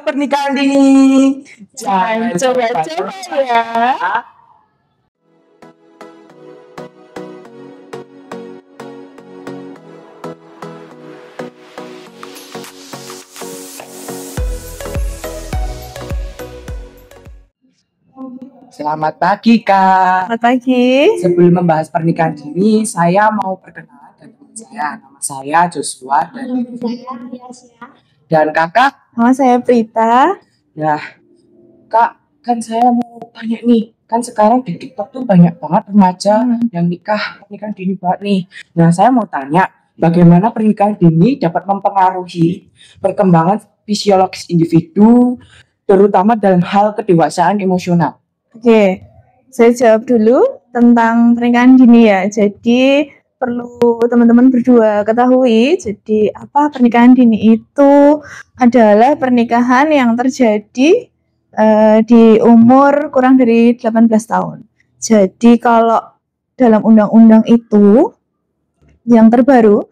pernikahan dini. Jangan coba-coba ya. Selamat pagi, Kak. Selamat pagi. Sebelum membahas pernikahan dini, saya mau perkenalan dengan teman saya. Nama saya Joshua dan kakak. Nama saya Prita. Nah, Kak, kan saya mau tanya nih. Kan sekarang di TikTok tuh banyak banget remaja yang pernikahan dini banget nih. Nah, saya mau tanya, bagaimana pernikahan dini dapat mempengaruhi perkembangan fisiologis individu, terutama dalam hal kedewasaan emosional? Oke, saya jawab dulu tentang pernikahan dini ya. Jadi perlu teman-teman berdua ketahui, jadi apa pernikahan dini itu adalah pernikahan yang terjadi di umur kurang dari 18 tahun. Jadi kalau dalam undang-undang itu yang terbaru,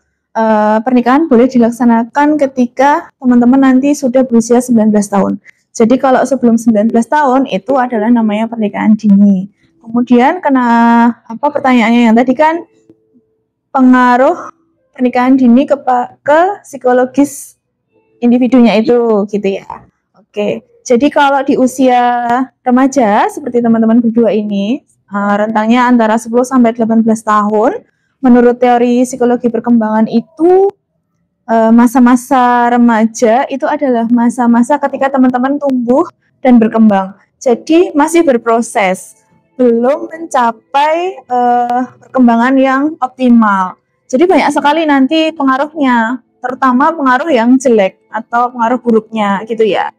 pernikahan boleh dilaksanakan ketika teman-teman nanti sudah berusia 19 tahun. Jadi kalau sebelum 19 tahun itu adalah namanya pernikahan dini. Kemudian pertanyaannya yang tadi kan pengaruh pernikahan dini ke psikologis individunya itu gitu ya. Oke. Jadi kalau di usia remaja seperti teman-teman berdua ini, rentangnya antara 10 sampai 18 tahun, menurut teori psikologi perkembangan itu masa-masa remaja itu adalah masa-masa ketika teman-teman tumbuh dan berkembang. Jadi masih berproses, belum mencapai perkembangan yang optimal. Jadi banyak sekali nanti pengaruhnya, terutama pengaruh yang jelek atau pengaruh buruknya gitu ya.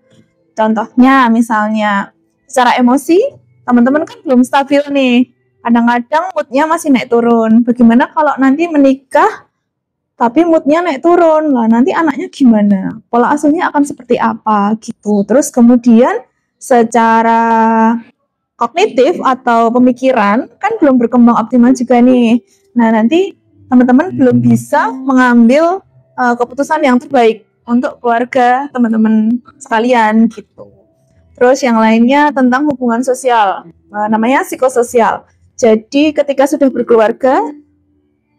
Contohnya misalnya secara emosi, teman-teman kan belum stabil nih. Kadang-kadang moodnya masih naik turun. Bagaimana kalau nanti menikah tapi moodnya naik turun lah, nanti anaknya gimana, pola asuhnya akan seperti apa gitu. Terus kemudian secara kognitif atau pemikiran kan belum berkembang optimal juga nih. Nah nanti teman-teman belum bisa mengambil keputusan yang terbaik untuk keluarga teman-teman sekalian gitu. Terus yang lainnya tentang hubungan sosial, namanya psikososial. Jadi ketika sudah berkeluarga,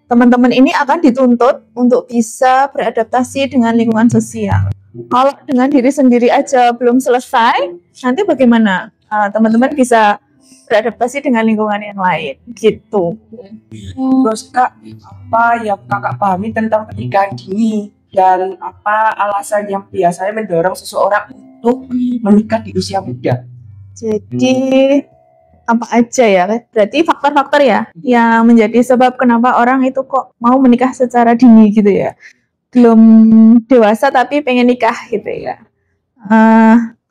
teman-teman ini akan dituntut untuk bisa beradaptasi dengan lingkungan sosial. Kalau dengan diri sendiri aja belum selesai, nanti bagaimana? Teman-teman bisa beradaptasi dengan lingkungan yang lain, gitu. Terus Kak, apa yang kakak pahami tentang pernikahan dini? Dan apa alasan yang biasanya mendorong seseorang untuk menikah di usia muda? Jadi apa aja ya, berarti faktor-faktor ya yang menjadi sebab kenapa orang itu kok mau menikah secara dini gitu ya, belum dewasa tapi pengen nikah gitu ya.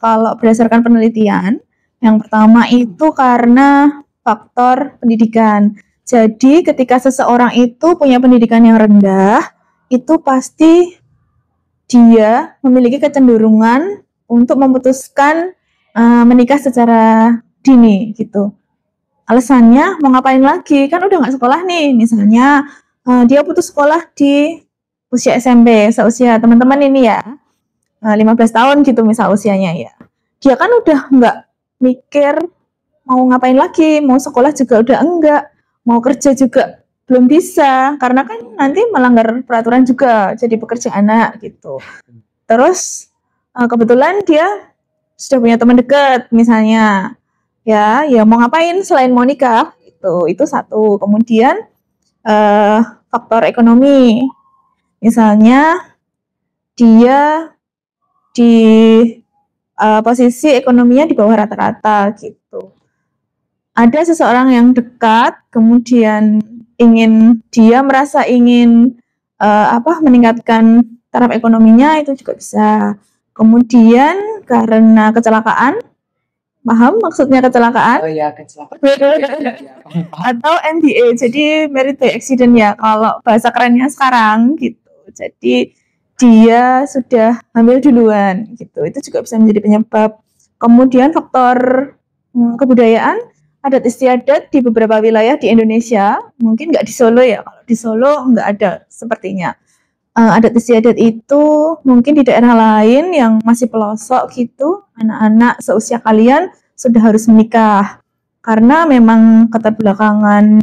Kalau berdasarkan penelitian, yang pertama itu karena faktor pendidikan. Jadi ketika seseorang itu punya pendidikan yang rendah, itu pasti dia memiliki kecenderungan untuk memutuskan menikah secara dini gitu. Alasannya mau ngapain lagi, kan udah nggak sekolah nih. Misalnya dia putus sekolah di usia SMP, seusia teman-teman ini ya, 15 tahun gitu misal usianya ya. Dia kan udah nggak mikir mau ngapain lagi, mau sekolah juga udah enggak, mau kerja juga belum bisa, karena kan nanti melanggar peraturan juga jadi pekerja anak gitu. Terus kebetulan dia sudah punya teman dekat misalnya, ya mau ngapain selain mau nikah, itu satu. Kemudian faktor ekonomi, misalnya dia di posisi ekonominya di bawah rata-rata gitu. Ada seseorang yang dekat, kemudian dia merasa ingin meningkatkan taraf ekonominya, itu juga bisa. Kemudian karena kecelakaan, paham maksudnya kecelakaan? Oh ya, kecelakaan. Atau MBA, jadi married by accident ya kalau bahasa kerennya sekarang gitu. Jadi dia sudah hamil duluan gitu, itu juga bisa menjadi penyebab. Kemudian faktor kebudayaan, adat istiadat di beberapa wilayah di Indonesia, mungkin nggak di Solo ya, kalau di Solo nggak ada sepertinya. adat istiadat itu mungkin di daerah lain yang masih pelosok gitu, anak-anak seusia kalian sudah harus menikah karena memang keterbelakangan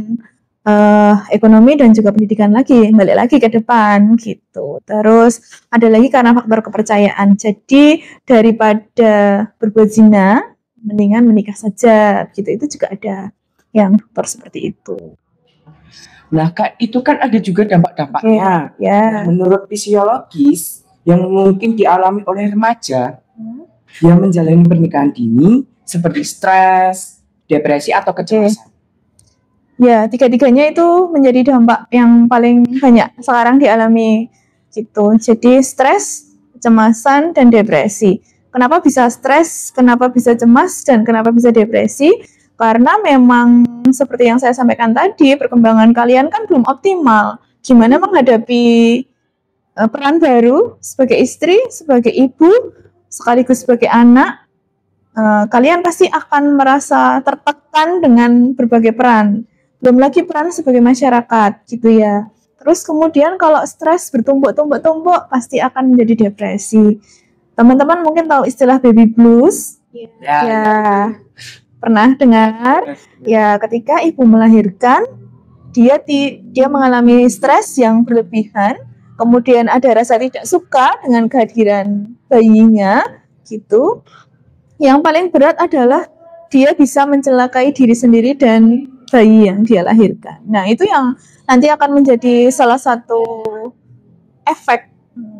ekonomi dan juga pendidikan lagi, balik lagi ke depan gitu. Terus ada lagi karena faktor kepercayaan. Jadi daripada berbuat zina, mendingan menikah saja gitu. Itu juga ada yang faktor seperti itu. Nah, Kak, itu kan ada juga dampak-dampaknya. Ya. Menurut fisiologis yang mungkin dialami oleh remaja yang menjalani pernikahan dini seperti stres, depresi atau kecemasan. Ya, tiga-tiganya itu menjadi dampak yang paling banyak sekarang dialami gitu. Jadi stres, kecemasan, dan depresi. Kenapa bisa stres, kenapa bisa cemas, dan kenapa bisa depresi? Karena memang seperti yang saya sampaikan tadi, perkembangan kalian kan belum optimal. Gimana menghadapi peran baru sebagai istri, sebagai ibu, sekaligus sebagai anak, kalian pasti akan merasa tertekan dengan berbagai peran. Belum lagi peran sebagai masyarakat gitu ya. Terus kemudian kalau stres bertumpuk-tumpuk pasti akan menjadi depresi. Teman-teman mungkin tahu istilah baby blues? Ya. Pernah dengar? Ya, ketika ibu melahirkan, dia mengalami stres yang berlebihan, kemudian ada rasa tidak suka dengan kehadiran bayinya gitu. Yang paling berat adalah dia bisa mencelakai diri sendiri dan bayi yang dia lahirkan. Nah, itu yang nanti akan menjadi salah satu efek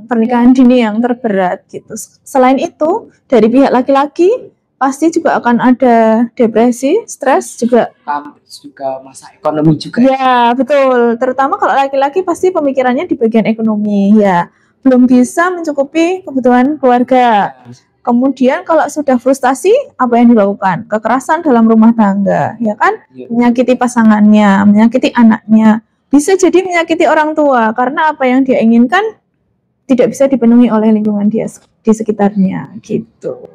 pernikahan dini yang terberat gitu. Selain itu, dari pihak laki-laki pasti juga akan ada depresi, stres juga masa ekonomi juga. Ya, betul. Terutama kalau laki-laki pasti pemikirannya di bagian ekonomi ya. Belum bisa mencukupi kebutuhan keluarga. Kemudian kalau sudah frustasi, apa yang dilakukan? Kekerasan dalam rumah tangga, ya kan? Menyakiti pasangannya, menyakiti anaknya. Bisa jadi menyakiti orang tua, karena apa yang dia inginkan tidak bisa dipenuhi oleh lingkungan dia di sekitarnya, gitu.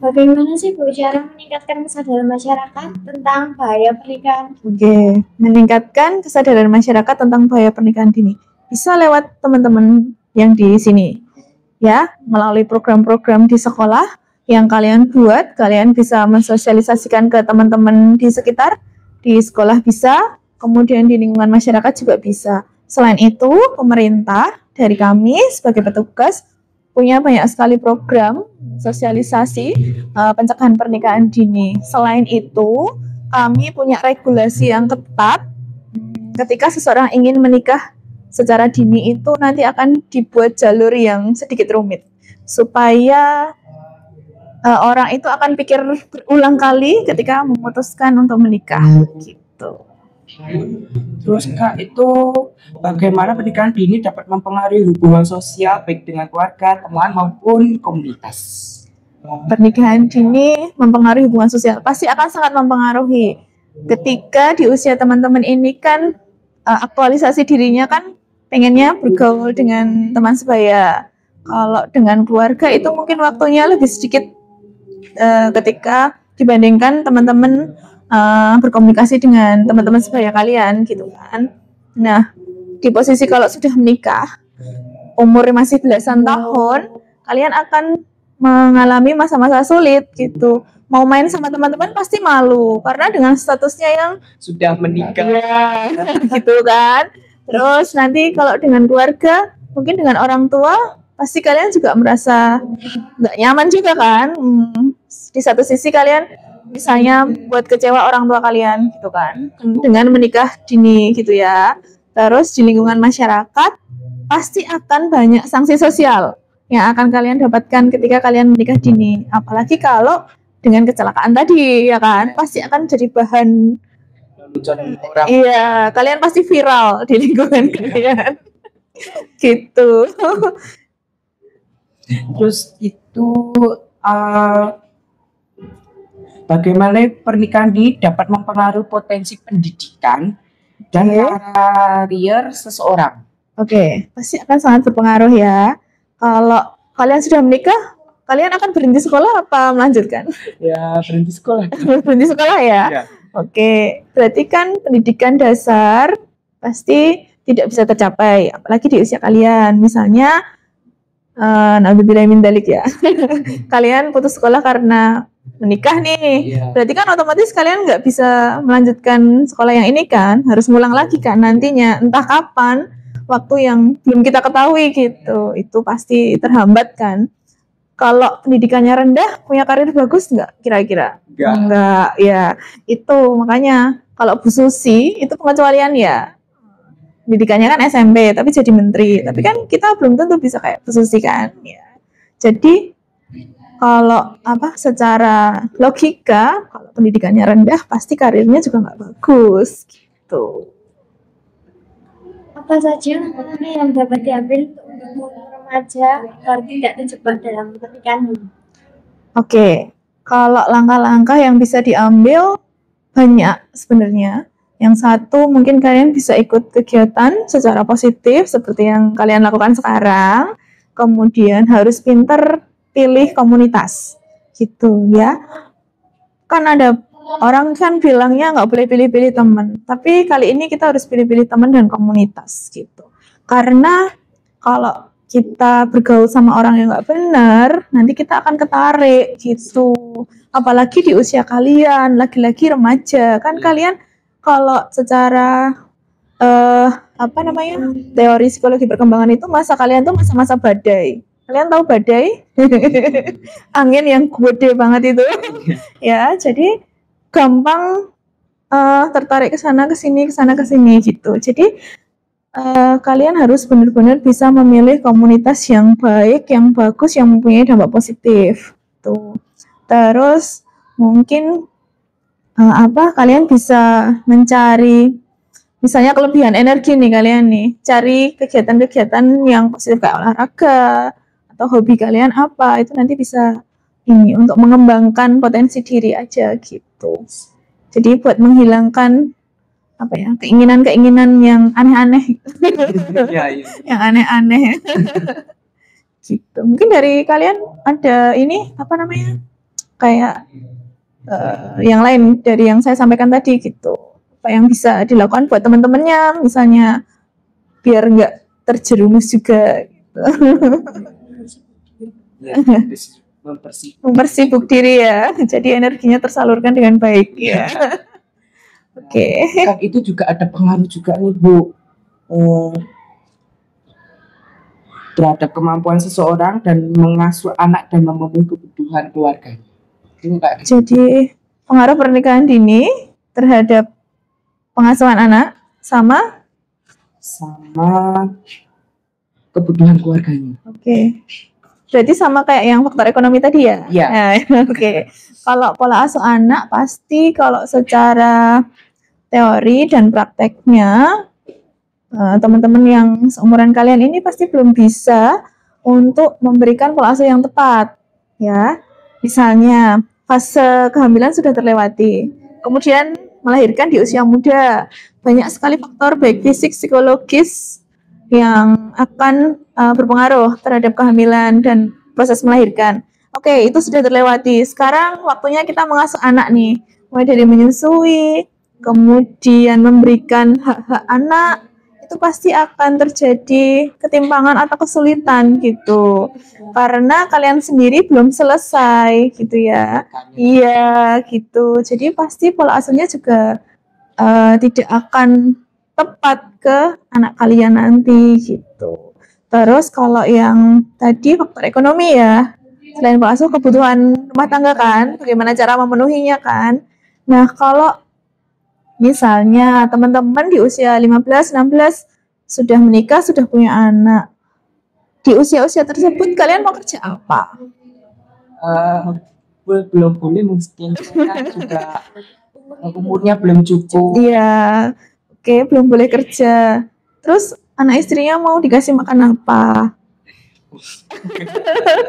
Bagaimana sih Bu cara meningkatkan kesadaran masyarakat tentang bahaya pernikahan? Oke, meningkatkan kesadaran masyarakat tentang bahaya pernikahan dini. Bisa lewat teman-teman yang di sini. Ya, melalui program-program di sekolah yang kalian buat, kalian bisa mensosialisasikan ke teman-teman di sekitar, di sekolah bisa, kemudian di lingkungan masyarakat juga bisa. Selain itu, pemerintah dari kami sebagai petugas punya banyak sekali program sosialisasi pencegahan pernikahan dini. Selain itu, kami punya regulasi yang ketat. Ketika seseorang ingin menikah secara dini itu nanti akan dibuat jalur yang sedikit rumit supaya orang itu akan pikir berulang kali ketika memutuskan untuk menikah gitu. Terus Kak, itu bagaimana pernikahan dini dapat mempengaruhi hubungan sosial baik dengan keluarga, teman maupun komunitas? Pernikahan dini mempengaruhi hubungan sosial, pasti akan sangat mempengaruhi. Ketika di usia teman-teman ini kan aktualisasi dirinya kan pengennya bergaul dengan teman sebaya. Kalau dengan keluarga itu mungkin waktunya lebih sedikit ketika dibandingkan teman-teman berkomunikasi dengan teman-teman sebaya kalian gitu kan. Nah, di posisi kalau sudah menikah, umurnya masih belasan tahun, kalian akan mengalami masa-masa sulit gitu. Mau main sama teman-teman pasti malu karena dengan statusnya yang sudah menikah gitu kan. Terus nanti kalau dengan keluarga, mungkin dengan orang tua, pasti kalian juga merasa nggak nyaman juga kan. Di satu sisi kalian misalnya buat kecewa orang tua kalian gitu kan, dengan menikah dini gitu ya. Terus di lingkungan masyarakat, pasti akan banyak sanksi sosial yang akan kalian dapatkan ketika kalian menikah dini. Apalagi kalau dengan kecelakaan tadi ya kan, pasti akan jadi bahan orang. Iya, kalian pasti viral di lingkungan kalian. Gitu. Terus itu bagaimana pernikahan ini dapat mempengaruhi potensi pendidikan dan karier seseorang? Oke, pasti akan sangat berpengaruh ya. Kalau kalian sudah menikah, kalian akan berhenti sekolah apa melanjutkan? Ya, berhenti sekolah. Berhenti sekolah ya? Ya. Oke, berarti kan pendidikan dasar pasti tidak bisa tercapai, apalagi di usia kalian. Misalnya, naudzubillah min dzalik ya. Kalian putus sekolah karena menikah nih. Iya. Berarti kan otomatis kalian nggak bisa melanjutkan sekolah yang ini kan, harus ngulang lagi kan nantinya, entah kapan, waktu yang belum kita ketahui gitu. Itu pasti terhambat kan. Kalau pendidikannya rendah, punya karir bagus nggak kira-kira? Enggak, ya. Itu makanya kalau Bu Susi itu pengecualian ya. Pendidikannya kan SMP, tapi jadi menteri. Tapi kan kita belum tentu bisa kayak Bu Susi kan. Ya. Jadi kalau secara logika, kalau pendidikannya rendah, pasti karirnya juga nggak bagus gitu. Apa saja langkah yang dapat diambil untuk mendukung remaja agar tidak terjebak dalam pernikahan ini? Oke, kalau langkah-langkah yang bisa diambil banyak sebenarnya. Yang satu, mungkin kalian bisa ikut kegiatan secara positif seperti yang kalian lakukan sekarang. Kemudian harus pinter pilih komunitas gitu ya. Kan ada orang kan bilangnya nggak boleh pilih-pilih teman, tapi kali ini kita harus pilih-pilih teman dan komunitas gitu. Karena kalau kita bergaul sama orang yang nggak benar, nanti kita akan ketarik gitu. Apalagi di usia kalian, lagi-lagi remaja, kan kalian kalau secara teori psikologi perkembangan itu masa kalian tuh masa-masa badai. Kalian tahu badai? Angin yang gede banget itu. Ya, jadi gampang tertarik ke sana ke sini gitu. Jadi kalian harus benar-benar bisa memilih komunitas yang baik, yang bagus, yang mempunyai dampak positif. Tuh. Terus mungkin kalian bisa mencari misalnya kelebihan energi nih kalian nih, cari kegiatan-kegiatan yang positif kayak olahraga atau hobi kalian apa, itu nanti bisa ini untuk mengembangkan potensi diri aja gitu. Jadi buat menghilangkan keinginan-keinginan yang aneh-aneh. Yang aneh-aneh. Gitu. Mungkin dari kalian ada ini kayak yang lain dari yang saya sampaikan tadi gitu, apa yang bisa dilakukan buat teman-temannya misalnya biar nggak terjerumus juga gitu. Mempersibuk diri ya, jadi energinya tersalurkan dengan baik ya. Oke. Kan itu juga ada pengaruh juga nih Bu, terhadap kemampuan seseorang dan mengasuh anak dan memenuhi kebutuhan keluarga. Jadi pengaruh pernikahan dini terhadap pengasuhan anak sama kebutuhan keluarganya. Oke. Berarti sama kayak yang faktor ekonomi tadi ya? Iya. Oke. Kalau pola asuh anak pasti kalau secara teori dan prakteknya teman-teman yang seumuran kalian ini pasti belum bisa untuk memberikan pola asuh yang tepat ya. Misalnya fase kehamilan sudah terlewati, kemudian melahirkan di usia muda, banyak sekali faktor baik fisik, psikologis yang akan berpengaruh terhadap kehamilan dan proses melahirkan. Oke, itu sudah terlewati. Sekarang waktunya kita mengasuh anak nih, mulai dari menyusui, kemudian memberikan hak-hak anak, itu pasti akan terjadi ketimpangan atau kesulitan gitu. Karena kalian sendiri belum selesai gitu ya. Iya gitu. Jadi pasti pola asuhnya juga tidak akan tepat ke anak kalian nanti gitu. Terus kalau yang tadi faktor ekonomi ya, selain pola asuh kebutuhan rumah tangga kan, bagaimana cara memenuhinya kan. Nah kalau misalnya teman-teman di usia 15, 16 sudah menikah, sudah punya anak. Di usia-usia tersebut kalian mau kerja apa? Belum boleh mungkin karena juga umurnya belum cukup. Iya. Oke, belum boleh kerja. Terus anak istrinya mau dikasih makan apa?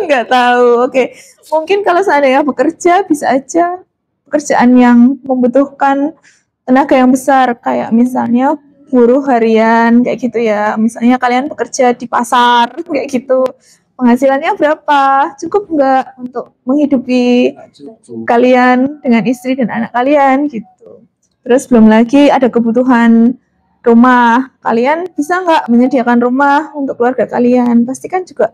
Nggak tahu. Oke. Mungkin kalau seandainya bekerja bisa aja pekerjaan yang membutuhkan tenaga yang besar kayak misalnya buruh harian kayak gitu ya. Misalnya kalian bekerja di pasar kayak gitu. Penghasilannya berapa? Cukup nggak untuk menghidupi kalian dengan istri dan anak kalian gitu. Terus belum lagi ada kebutuhan rumah. Kalian bisa nggak menyediakan rumah untuk keluarga kalian? Pasti kan juga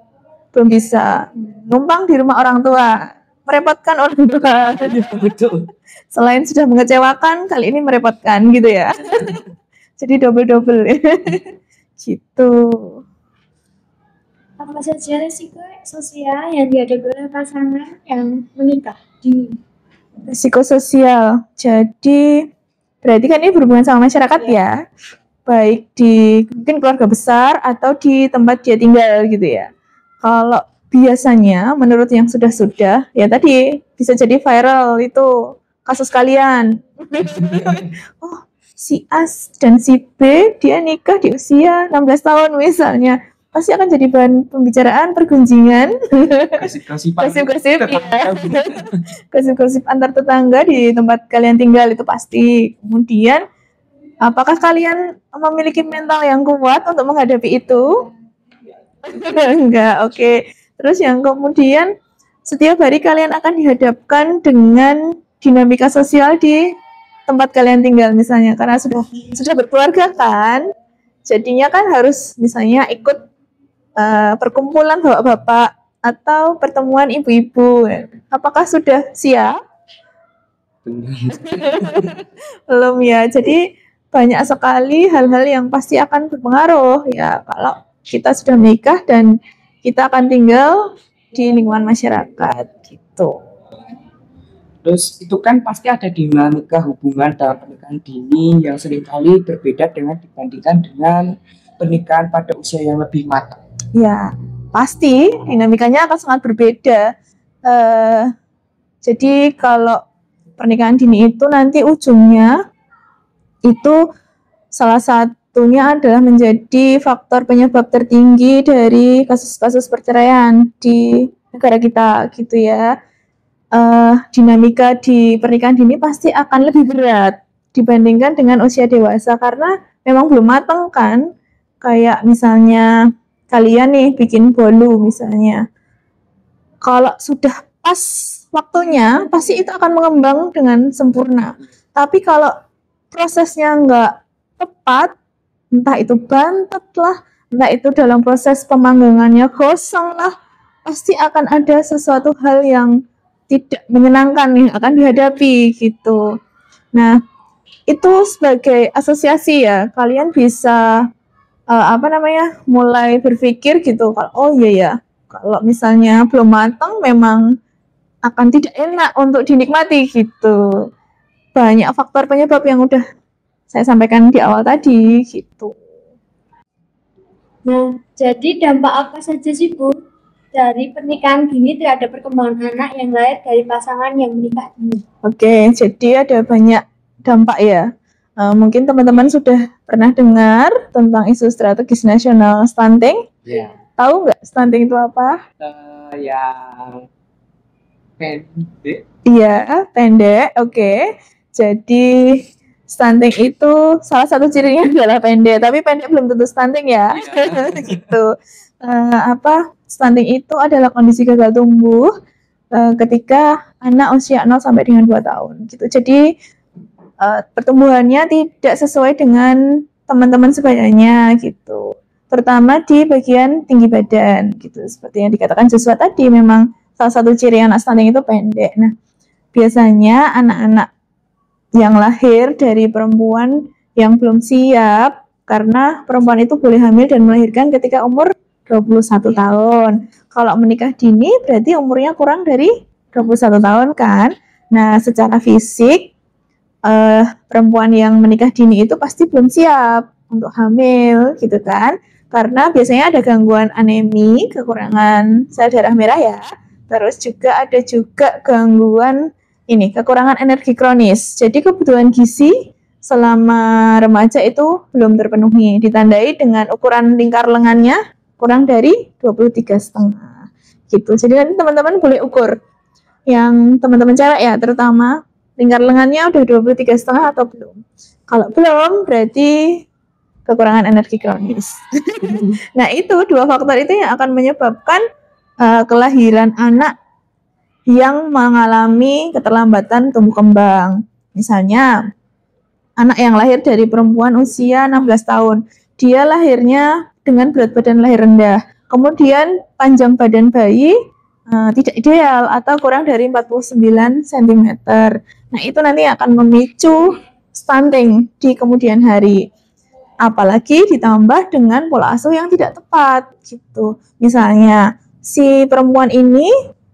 belum bisa. Numpang di rumah orang tua, merepotkan orang tua. Betul. Selain sudah mengecewakan, kali ini merepotkan gitu ya. Jadi double-double. Gitu. Apa saja risiko sosial yang dihadapi oleh pasangan yang menikah dini? Risiko sosial. Jadi berarti kan ini berhubungan sama masyarakat ya. Baik di mungkin keluarga besar atau di tempat dia tinggal gitu ya. Kalau biasanya menurut yang sudah-sudah ya tadi bisa jadi viral itu kasus kalian. Oh, si A dan si B dia nikah di usia 16 tahun misalnya. Pasti akan jadi bahan pembicaraan, pergunjingan, gosip-gosip, ya. Gosip-gosip antar tetangga di tempat kalian tinggal itu pasti. Kemudian, apakah kalian memiliki mental yang kuat untuk menghadapi itu? Enggak, oke. Terus yang kemudian, setiap hari kalian akan dihadapkan dengan dinamika sosial di tempat kalian tinggal misalnya, karena sudah berkeluarga kan, jadinya kan harus misalnya ikut perkumpulan bapak-bapak atau pertemuan ibu-ibu. Apakah sudah siap? Belum ya. Jadi banyak sekali hal-hal yang pasti akan berpengaruh ya kalau kita sudah menikah dan kita akan tinggal di lingkungan masyarakat gitu. Terus itu kan pasti ada dinamika hubungan dalam pernikahan dini yang seringkali berbeda dibandingkan dengan pernikahan pada usia yang lebih matang. Ya, pasti dinamikanya akan sangat berbeda. Jadi kalau pernikahan dini itu nanti ujungnya itu salah satunya adalah menjadi faktor penyebab tertinggi dari kasus-kasus perceraian di negara kita gitu ya. Dinamika di pernikahan dini pasti akan lebih berat dibandingkan dengan usia dewasa karena memang belum matang kan. Kayak misalnya kalian nih bikin bolu misalnya. Kalau sudah pas waktunya, pasti itu akan mengembang dengan sempurna. Tapi kalau prosesnya nggak tepat, entah itu bantet lah, entah itu dalam proses pemanggangannya kosong lah, pasti akan ada sesuatu hal yang tidak menyenangkan yang akan dihadapi gitu. Nah, itu sebagai asosiasi ya, kalian bisa mulai berpikir gitu kalau oh iya ya kalau misalnya belum matang memang akan tidak enak untuk dinikmati gitu. Banyak faktor penyebab yang udah saya sampaikan di awal tadi gitu. Nah, jadi dampak apa saja sih Bu dari pernikahan dini terhadap perkembangan anak yang lahir dari pasangan yang menikah dini? Oke, jadi ada banyak dampak ya. Mungkin teman-teman sudah pernah dengar tentang isu strategis nasional stunting. Ya. Tahu nggak stunting itu apa? Yang pendek. Iya, pendek. Oke. Jadi stunting itu salah satu cirinya adalah pendek, tapi pendek belum tentu stunting ya. Gitu. Stunting itu adalah kondisi gagal tumbuh ketika anak usia 0 sampai dengan 2 tahun gitu. Jadi pertumbuhannya tidak sesuai dengan teman-teman sebayanya gitu, terutama di bagian tinggi badan gitu. Seperti yang dikatakan Joshua tadi, memang salah satu ciri anak stunting itu pendek. Nah, biasanya anak-anak yang lahir dari perempuan yang belum siap, karena perempuan itu boleh hamil dan melahirkan ketika umur 21 tahun. Kalau menikah dini berarti umurnya kurang dari 21 tahun kan. Nah, secara fisik perempuan yang menikah dini itu pasti belum siap untuk hamil gitu kan, karena biasanya ada gangguan anemi, kekurangan sel darah merah ya, terus juga ada gangguan kekurangan energi kronis. Jadi kebutuhan gizi selama remaja itu belum terpenuhi, ditandai dengan ukuran lingkar lengannya kurang dari 23,5 gitu. Jadi nanti teman-teman boleh ukur yang teman-teman cewek ya, terutama lingkar lengannya udah 23,5 atau belum. Kalau belum berarti kekurangan energi kronis. Nah, itu dua faktor itu yang akan menyebabkan kelahiran anak yang mengalami keterlambatan tumbuh kembang. Misalnya anak yang lahir dari perempuan usia 16 tahun. Dia lahirnya dengan berat badan lahir rendah. Kemudian panjang badan bayi tidak ideal atau kurang dari 49 cm. Nah, itu nanti akan memicu stunting di kemudian hari. Apalagi ditambah dengan pola asuh yang tidak tepat gitu. Misalnya si perempuan ini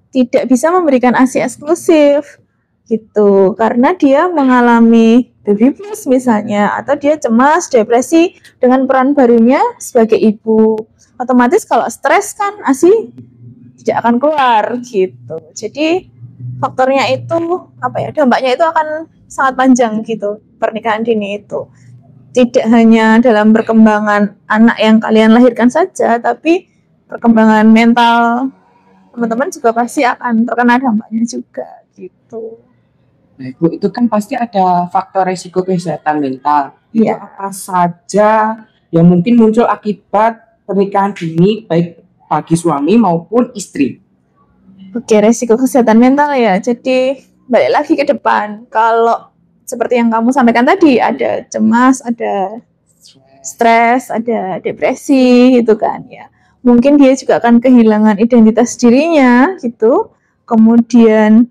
tidak bisa memberikan ASI eksklusif gitu karena dia mengalami baby blues misalnya, atau dia cemas, depresi dengan peran barunya sebagai ibu. Otomatis kalau stres kan ASI tidak akan keluar gitu. Jadi faktornya itu dampaknya itu akan sangat panjang gitu pernikahan dini itu. Tidak hanya dalam perkembangan anak yang kalian lahirkan saja, tapi perkembangan mental teman-teman juga pasti akan terkena dampaknya juga gitu. Nah, Ibu, itu kan pasti ada faktor resiko kesehatan mental. Itu apa saja yang mungkin muncul akibat pernikahan dini baik bagi suami maupun istri? Oke, resiko kesehatan mental ya. Jadi balik lagi ke depan. Kalau seperti yang kamu sampaikan tadi, ada cemas, ada stres, ada depresi gitu kan ya. Mungkin dia juga akan kehilangan identitas dirinya gitu. Kemudian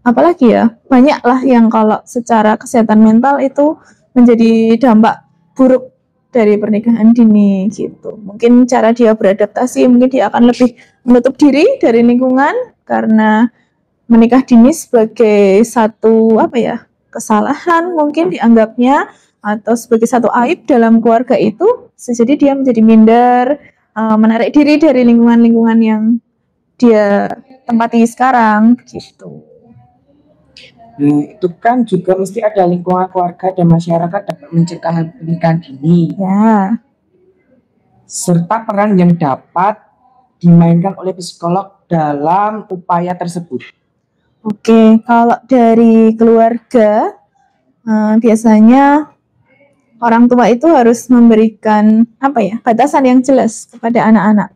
apalagi ya, banyaklah yang kalau secara kesehatan mental itu menjadi dampak buruk dari pernikahan dini gitu. Mungkin cara dia beradaptasi, mungkin dia akan lebih menutup diri dari lingkungan karena menikah dini sebagai satu kesalahan mungkin dianggapnya, atau sebagai satu aib dalam keluarga itu. Jadi dia menjadi minder, menarik diri dari lingkungan-lingkungan yang dia tempati sekarang gitu. Nah, itu kan juga mesti ada lingkungan keluarga dan masyarakat dapat mencegah pernikahan dini. Ya. Serta peran yang dapat dimainkan oleh psikolog dalam upaya tersebut. Oke, kalau dari keluarga biasanya orang tua itu harus memberikan batasan yang jelas kepada anak-anak,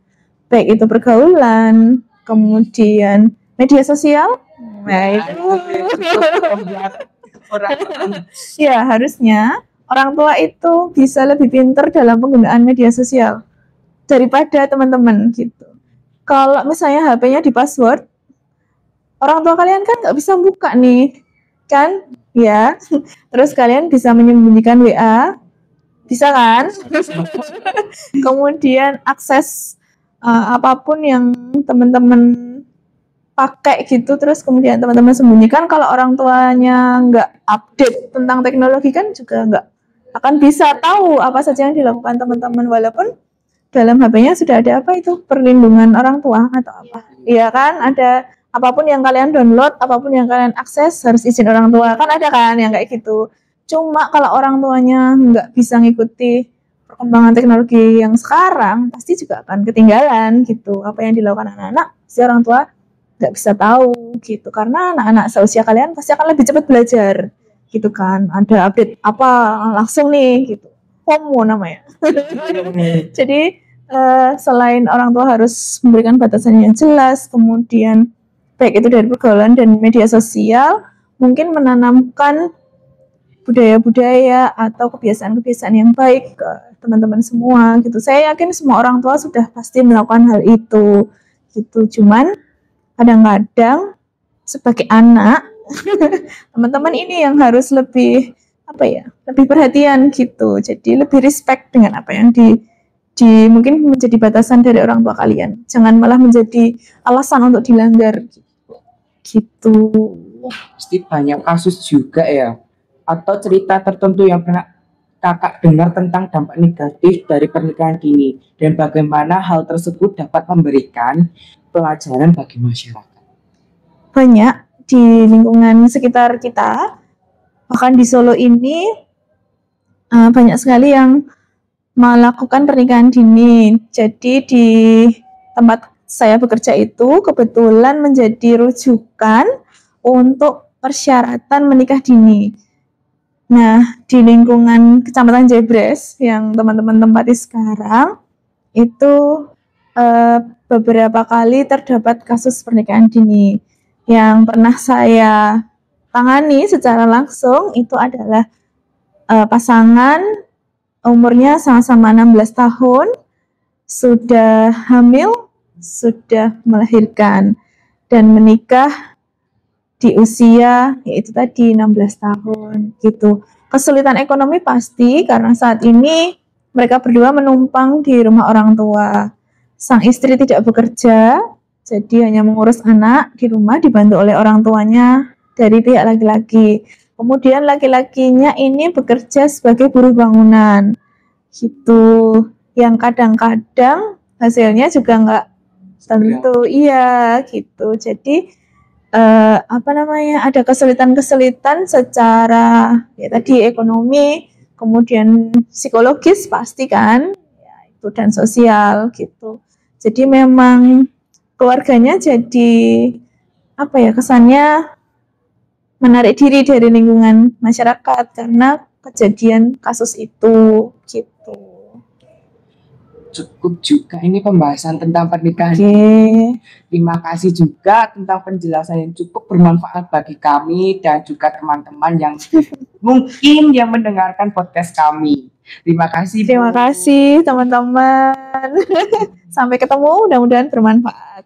baik itu pergaulan, kemudian media sosial. Nah, itu ya harusnya orang tua itu bisa lebih pintar dalam penggunaan media sosial daripada teman-teman gitu. Kalau misalnya HP-nya di password, orang tua kalian kan nggak bisa buka nih, kan? Ya, terus kalian bisa menyembunyikan WA, bisa kan? Kemudian akses apapun yang teman-teman pakai gitu, terus kemudian teman-teman sembunyikan. Kalau orang tuanya nggak update tentang teknologi kan juga nggak akan bisa tahu apa saja yang dilakukan teman-teman, walaupun dalam HP-nya sudah ada perlindungan orang tua atau apa. Iya kan, ada apapun yang kalian download, apapun yang kalian akses harus izin orang tua, kan ada kan yang kayak gitu. Cuma kalau orang tuanya nggak bisa ngikuti perkembangan teknologi yang sekarang, pasti juga akan ketinggalan gitu. Apa yang dilakukan anak-anak, si orang tua nggak bisa tahu gitu, karena anak-anak seusia kalian pasti akan lebih cepat belajar gitu kan. Ada update apa langsung nih gitu, FOMO namanya. Jadi selain orang tua harus memberikan batasan yang jelas, kemudian baik itu dari pergaulan dan media sosial, mungkin menanamkan budaya-budaya atau kebiasaan-kebiasaan yang baik ke teman-teman semua gitu. Saya yakin semua orang tua sudah pasti melakukan hal itu gitu. Cuman kadang-kadang sebagai anak teman-teman ini yang harus lebih lebih perhatian gitu. Jadi lebih respect dengan apa yang mungkin menjadi batasan dari orang tua kalian. Jangan malah menjadi alasan untuk dilanggar gitu. Pasti banyak kasus juga ya, atau cerita tertentu yang pernah kakak dengar tentang dampak negatif dari pernikahan dini dan bagaimana hal tersebut dapat memberikan pelajaran bagi masyarakat. Banyak di lingkungan sekitar kita, bahkan di Solo ini banyak sekali yang melakukan pernikahan dini. Jadi di tempat saya bekerja itu kebetulan menjadi rujukan untuk persyaratan menikah dini. Nah, di lingkungan Kecamatan Jebres yang teman-teman tempati sekarang itu beberapa kali terdapat kasus pernikahan dini. Yang pernah saya tangani secara langsung itu adalah pasangan umurnya sama-sama 16 tahun, sudah hamil, sudah melahirkan, dan menikah di usia yaitu tadi 16 tahun gitu. Kesulitan ekonomi pasti karena saat ini mereka berdua menumpang di rumah orang tua. Sang istri tidak bekerja, jadi hanya mengurus anak di rumah dibantu oleh orang tuanya dari pihak laki-laki. Kemudian laki-lakinya ini bekerja sebagai buruh bangunan gitu, yang kadang-kadang hasilnya juga nggak tentu, iya gitu. Jadi ada kesulitan-kesulitan secara ya tadi ekonomi, kemudian psikologis pasti kan, ya, itu dan sosial gitu. Jadi memang keluarganya jadi kesannya menarik diri dari lingkungan masyarakat karena kejadian kasus itu gitu. Cukup juga ini pembahasan tentang pernikahan. Terima kasih juga tentang penjelasan yang cukup bermanfaat bagi kami dan juga teman-teman yang mungkin yang mendengarkan podcast kami. Terima kasih. Terima kasih teman-teman. Sampai ketemu, mudah-mudahan bermanfaat.